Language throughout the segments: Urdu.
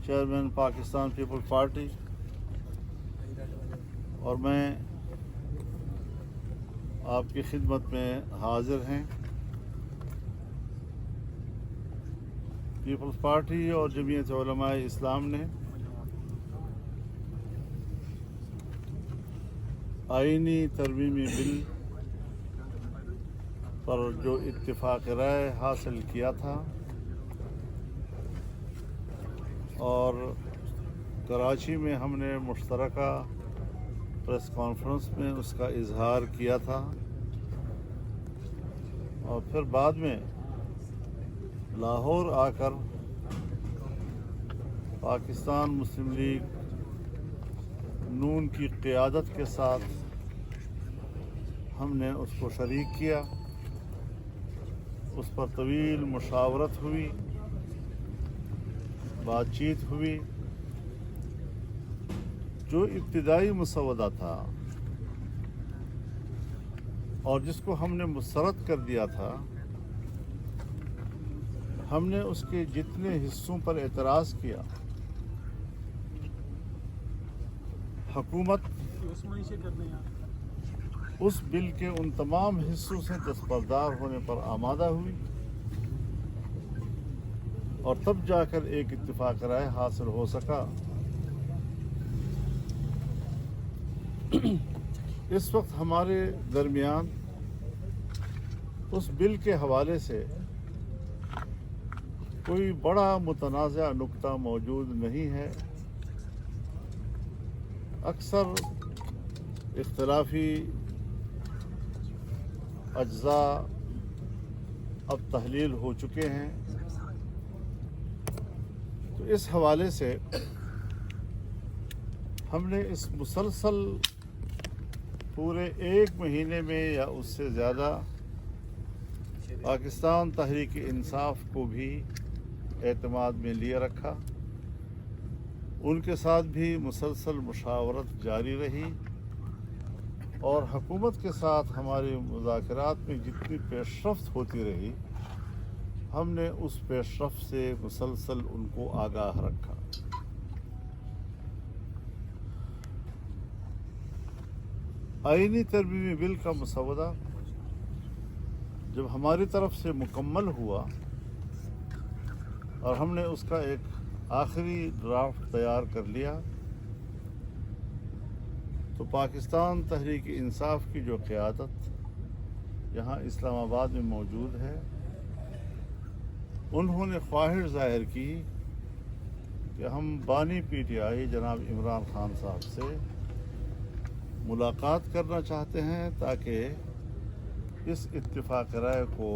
چیئرمین پاکستان پیپلز پارٹی، اور میں آپ کی خدمت میں حاضر ہیں۔ پیپلز پارٹی اور جمعیت علماء اسلام نے آئینی ترمیمی بل پر جو اتفاق رائے حاصل کیا تھا اور کراچی میں ہم نے مشترکہ پریس کانفرنس میں اس کا اظہار کیا تھا، اور پھر بعد میں لاہور آ کر پاکستان مسلم لیگ نون کی قیادت کے ساتھ ہم نے اس کو شریک کیا، اس پر طویل مشاورت ہوئی، بات چیت ہوئی۔ جو ابتدائی مسودہ تھا اور جس کو ہم نے مسترد کر دیا تھا، ہم نے اس کے جتنے حصوں پر اعتراض کیا، حکومت اس بل کے ان تمام حصوں سے دستبردار ہونے پر آمادہ ہوئی، اور تب جا کر ایک اتفاق رائے حاصل ہو سکا۔ اس وقت ہمارے درمیان اس بل کے حوالے سے کوئی بڑا متنازع نقطہ موجود نہیں ہے۔ اکثر اختلافی اجزاء اب تحلیل ہو چکے ہیں، تو اس حوالے سے ہم نے اس مسلسل پورے ایک مہینے میں یا اس سے زیادہ پاکستان تحریک انصاف کو بھی اعتماد میں لیے رکھا، ان کے ساتھ بھی مسلسل مشاورت جاری رہی، اور حکومت کے ساتھ ہماری مذاکرات میں جتنی پیش رفت ہوتی رہی، ہم نے اس پیش رفت سے مسلسل ان کو آگاہ رکھا۔ آئینی ترمیمی بل کا مسودہ جب ہماری طرف سے مکمل ہوا اور ہم نے اس کا ایک آخری ڈرافٹ تیار کر لیا، تو پاکستان تحریک انصاف کی جو قیادت یہاں اسلام آباد میں موجود ہے، انہوں نے خواہش ظاہر کی کہ ہم بانی پی ٹی آئی جناب عمران خان صاحب سے ملاقات کرنا چاہتے ہیں، تاکہ اس اتفاق رائے کو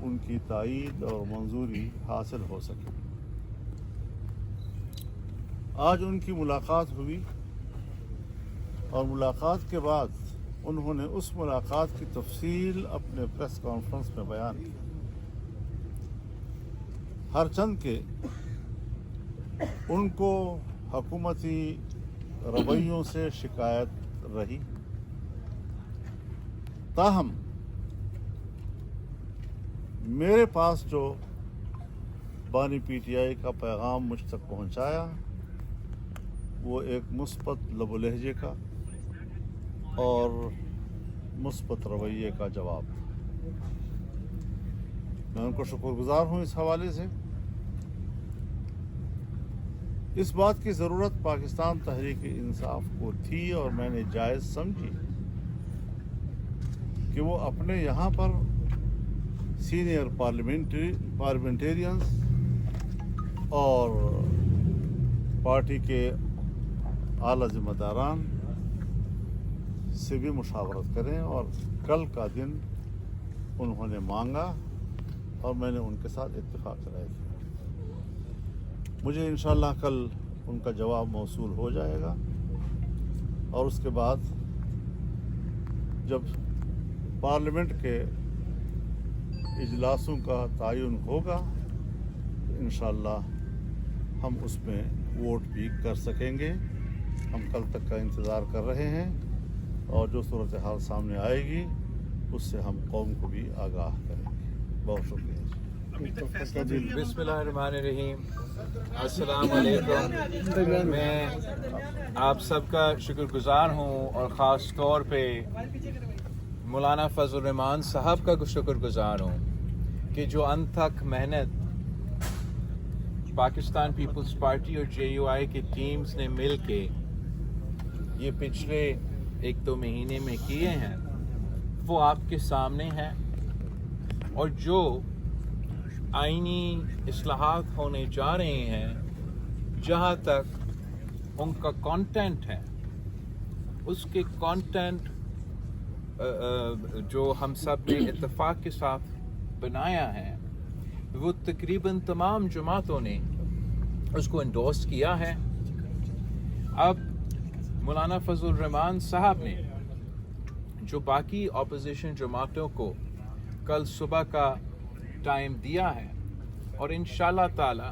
ان کی تائید اور منظوری حاصل ہو سکے۔ آج ان کی ملاقات ہوئی، اور ملاقات کے بعد انہوں نے اس ملاقات کی تفصیل اپنے پریس کانفرنس میں بیان کی۔ ہر چند کہ ان کو حکومتی رویوں سے شکایت رہی، تاہم میرے پاس جو بانی پی ٹی آئی کا پیغام مجھ تک پہنچایا، وہ ایک مثبت لب و لہجے کا اور مثبت رویے کا جواب تھا۔ میں ان کو شکر گزار ہوں اس حوالے سے۔ اس بات کی ضرورت پاکستان تحریک انصاف کو تھی، اور میں نے جائز سمجھی کہ وہ اپنے یہاں پر سینئر پارلیمنٹیرینز اور پارٹی کے اعلیٰ ذمہ داران سے بھی مشاورت کریں، اور کل کا دن انہوں نے مانگا اور میں نے ان کے ساتھ اتفاق رائے کیا۔ مجھے انشاءاللہ کل ان کا جواب موصول ہو جائے گا، اور اس کے بعد جب پارلیمنٹ کے اجلاسوں کا تعین ہوگا تو انشاءاللہ ہم اس میں ووٹ بھی کر سکیں گے۔ ہم کل تک کا انتظار کر رہے ہیں، اور جو صورتحال سامنے آئے گی اس سے ہم قوم کو بھی آگاہ کریں گے۔ بہت شکریہ۔ بسم اللہ الرحمن الرحیم. السلام علیکم. میں آپ سب کا شکر گزار ہوں اور خاص طور پہ مولانا فضل الرحمان صاحب کا شکر گزار ہوں کہ جو انت تک محنت پاکستان پیپلز پارٹی اور JUI کی ٹیمز نے مل کے یہ پچھلے 1-2 مہینے میں کیے ہیں وہ آپ کے سامنے ہیں. اور جو آئینی اصلاحات ہونے جا رہے ہیں جہاں تک ان کا کانٹینٹ ہے اس کے کانٹینٹ جو ہم سب نے اتفاق کے ساتھ بنایا ہے وہ تقریباً تمام جماعتوں نے اس کو انڈورس کیا ہے. اب مولانا فضل الرحمان صاحب نے جو باقی اپوزیشن جماعتوں کو کل صبح کا ٹائم دیا ہے اور انشاءاللہ تعالی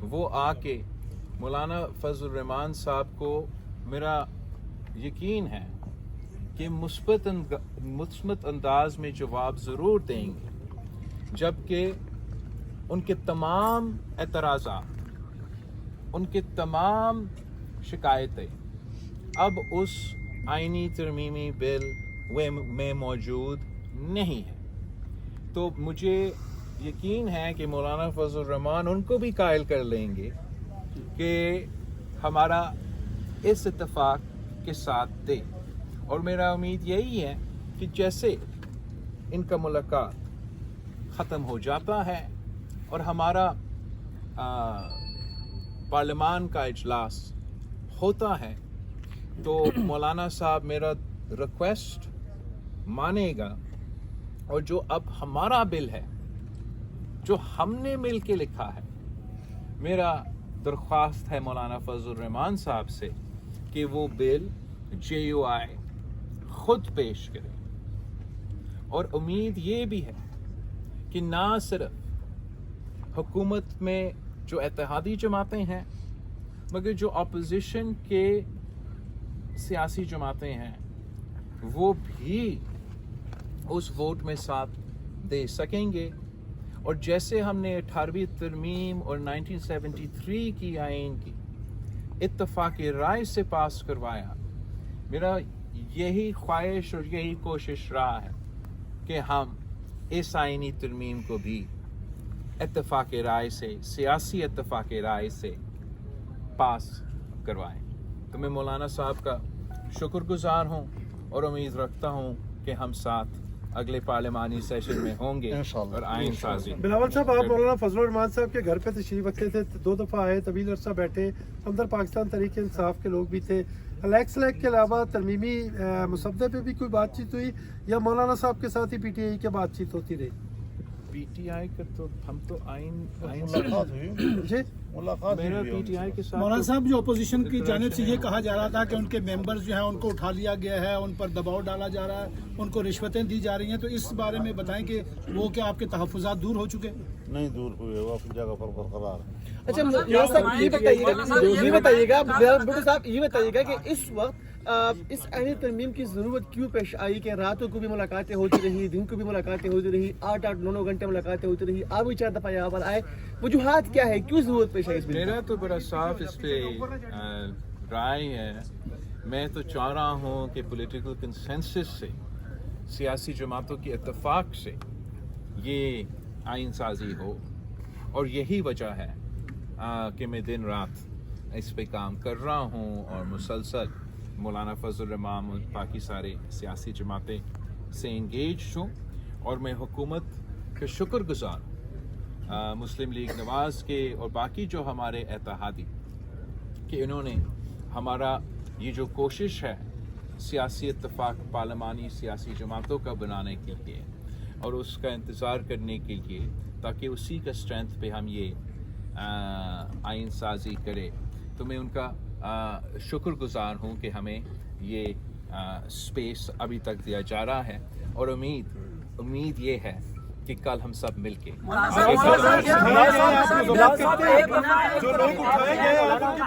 وہ آ کے مولانا فضل الرحمان صاحب کو میرا یقین ہے کہ مثبت انداز میں جواب ضرور دیں گے، جبکہ ان کے تمام اعتراضات، ان کے تمام شکایتیں اب اس آئینی ترمیمی بل میں موجود نہیں ہے. تو مجھے یقین ہے کہ مولانا فضل الرحمان ان کو بھی قائل کر لیں گے کہ ہمارا اس اتفاق کے ساتھ دے. اور میرا امید یہی ہے کہ جیسے ان کا ملاقات ختم ہو جاتا ہے اور ہمارا پارلیمان کا اجلاس ہوتا ہے تو مولانا صاحب میرا ریکویسٹ مانے گا اور جو اب ہمارا بل ہے جو ہم نے مل کے لکھا ہے، میرا درخواست ہے مولانا فضل الرحمان صاحب سے کہ وہ بل JUI خود پیش کرے. اور امید یہ بھی ہے کہ نہ صرف حکومت میں جو اتحادی جماعتیں ہیں مگر جو اپوزیشن کے سیاسی جماعتیں ہیں وہ بھی اس ووٹ میں ساتھ دے سکیں گے. اور جیسے ہم نے 18ویں ترمیم اور 1973 کی آئین کی اتفاقی رائے سے پاس کروایا، میرا یہی خواہش اور یہی کوشش رہا ہے کہ ہم اس آئینی ترمیم کو بھی اتفاقی رائے سے، سیاسی اتفاقی رائے سے پاس کروائیں. تو میں مولانا صاحب کا شکر گزار ہوں اور امید رکھتا ہوں کہ ہم ساتھ اگلے پارلیمانی سیشن میں ہوں گے اور آئین سازی. بلاول صاحب، آپ مولانا فضل الرحمان صاحب کے گھر پہ تشریف رکھتے تھے، 2 دفعہ آئے، طویل عرصہ بیٹھے، اندر پاکستان تحریک انصاف کے لوگ بھی تھے. الیکس لیگ کے علاوہ ترمیمی مسودے پہ بھی کوئی بات چیت ہوئی یا مولانا صاحب کے ساتھ ہی PTI کی بات چیت ہوتی رہی؟ PTI کا تو ہم تو آئین ملاقات ہوئی جی میرا PTI کے ساتھ مولانا صاحب جو اپوزیشن کی جانب سے یہ کہا جا رہا تھا کہ ان کے ممبرز جو ہیں ان کو اٹھا لیا گیا ہے، ان پر دباؤ ڈالا جا رہا ہے، ان کو رشوتیں دی جا رہی ہیں، تو اس بارے میں بتائیں کہ وہ کیا آپ کے تحفظات دور ہو چکے؟ نہیں دور ہوئے، وہ اپنی جگہ پر برقرار ہے. اچھا مولانا صاحب یہ بتائیے گا کہ اس وقت اس آئینی ترمیم کی ضرورت کیوں پیش آئی کہ راتوں کو بھی ملاقاتیں ہوتی رہی، دن کو بھی ملاقاتیں ہوتی رہی، 8-9 گھنٹے ملاقاتیں ہوتی رہی، آپ بھی 4 دفعہ یہاں پر آئے، وجوہات کیا ہے، کیوں ضرورت پیش آئی اس میں؟ میرا تو بڑا صاف اس پہ رائے ہے. میں تو چاہ رہا ہوں کہ پولیٹیکل کنسنسس سے، سیاسی جماعتوں کے اتفاق سے یہ آئین سازی ہو، اور یہی وجہ ہے کہ میں دن رات اس پہ کام کر رہا ہوں اور مسلسل مولانا فضل الرحمان اور باقی سارے سیاسی جماعتیں سے انگیج ہوں. اور میں حکومت کا شکر گزار ہوں، مسلم لیگ نواز کے اور باقی جو ہمارے اتحادی، کہ انہوں نے ہمارا یہ جو کوشش ہے سیاسی اتفاق پارلیمانی سیاسی جماعتوں کا بنانے کے لیے اور اس کا انتظار کرنے کے لیے، تاکہ اسی کا اسٹرینتھ پہ ہم یہ آئین سازی کرے، تو میں ان کا شکر گزار ہوں کہ ہمیں یہ اسپیس ابھی تک دیا جا رہا ہے. اور امید یہ ہے کہ کل ہم سب مل کے جو لوگ اٹھائے گئے